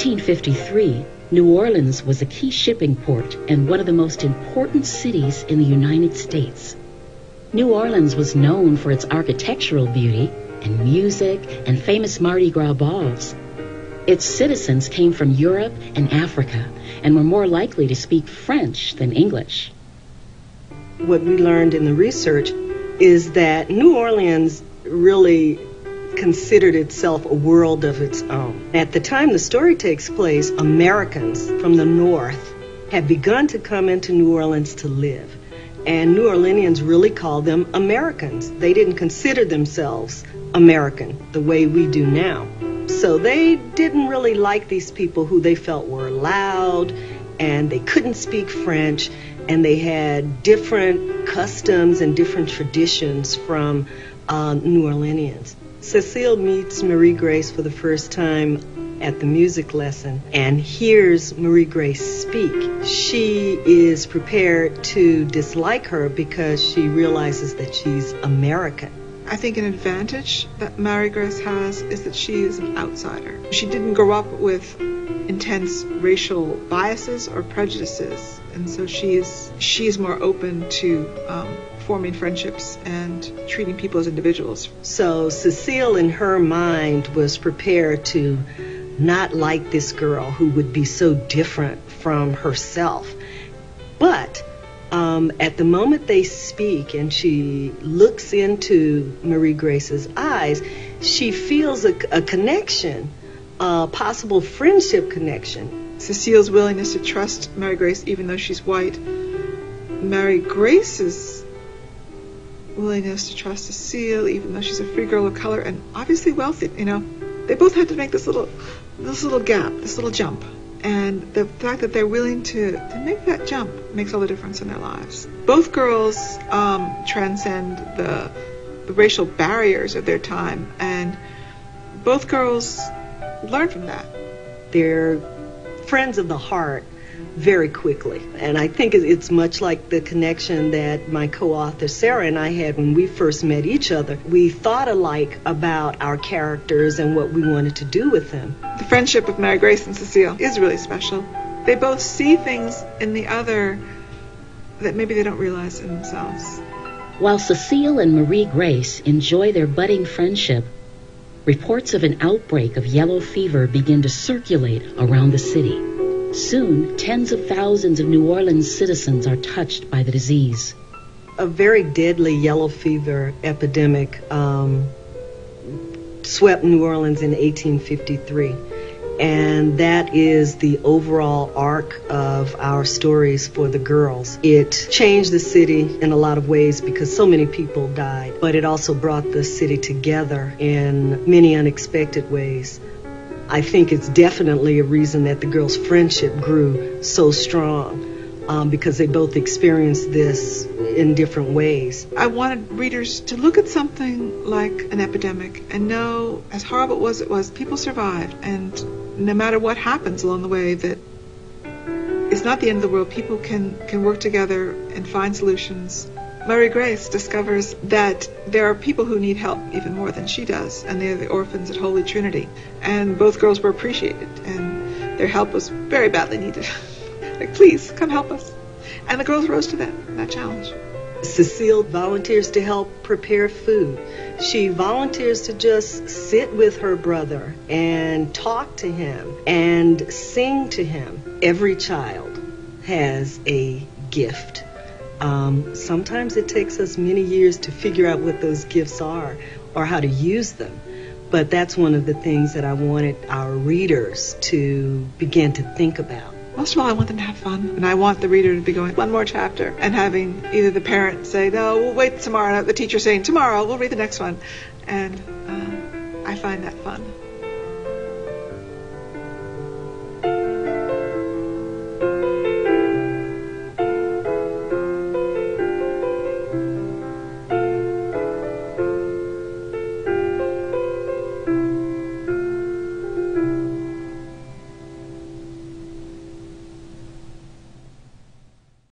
1853, New Orleans was a key shipping port and one of the most important cities in the United States. New Orleans was known for its architectural beauty and music and famous Mardi Gras balls. Its citizens came from Europe and Africa and were more likely to speak French than English. What we learned in the research is that New Orleans really considered itself a world of its own. At the time the story takes place, Americans from the North had begun to come into New Orleans to live, and New Orleanians really called them Americans. They didn't consider themselves American the way we do now. So they didn't really like these people who they felt were loud, and they couldn't speak French, and they had different customs and different traditions from New Orleanians. Cecile meets Marie Grace for the first time at the music lesson and hears Marie Grace speak. She is prepared to dislike her because she realizes that she's American. I think an advantage that Marie Grace has is that she is an outsider. She didn't grow up with intense racial biases or prejudices, and so she is more open to forming friendships and treating people as individuals. So Cecile, in her mind, was prepared to not like this girl who would be so different from herself. But at the moment they speak and she looks into Marie Grace's eyes, she feels a connection, a possible friendship connection. Cecile's willingness to trust Marie Grace even though she's white, Marie Grace's willingness to trust Cecile even though she's a free girl of color and obviously wealthy. They both had to make this little gap, this little jump. And the fact that they're willing to make that jump makes all the difference in their lives. Both girls transcend the racial barriers of their time, and both girls learn from that. They're friends of the heart very quickly. And I think it's much like the connection that my co-author Sarah and I had when we first met each other. We thought alike about our characters and what we wanted to do with them. The friendship of Marie Grace and Cecile is really special. They both see things in the other that maybe they don't realize in themselves. While Cecile and Marie Grace enjoy their budding friendship, reports of an outbreak of yellow fever begin to circulate around the city. Soon, tens of thousands of New Orleans citizens are touched by the disease. A very deadly yellow fever epidemic swept New Orleans in 1853. And that is the overall arc of our stories for the girls. It changed the city in a lot of ways because so many people died, but it also brought the city together in many unexpected ways. I think it's definitely a reason that the girls' friendship grew so strong because they both experienced this in different ways. I wanted readers to look at something like an epidemic and know, as horrible as it was, people survived. And no matter what happens along the way, that it's not the end of the world. People can work together and find solutions. Marie Grace discovers that there are people who need help even more than she does, and they're the orphans at Holy Trinity. And both girls were appreciated, and their help was very badly needed. Like, please, come help us. And the girls rose to that challenge. Cecile volunteers to help prepare food. She volunteers to just sit with her brother and talk to him and sing to him. Every child has a gift. Sometimes it takes us many years to figure out what those gifts are or how to use them. But that's one of the things that I wanted our readers to begin to think about. Most of all, I want them to have fun. And I want the reader to be going one more chapter and having either the parent say, no, we'll wait tomorrow, the teacher saying, tomorrow, we'll read the next one. And I find that fun.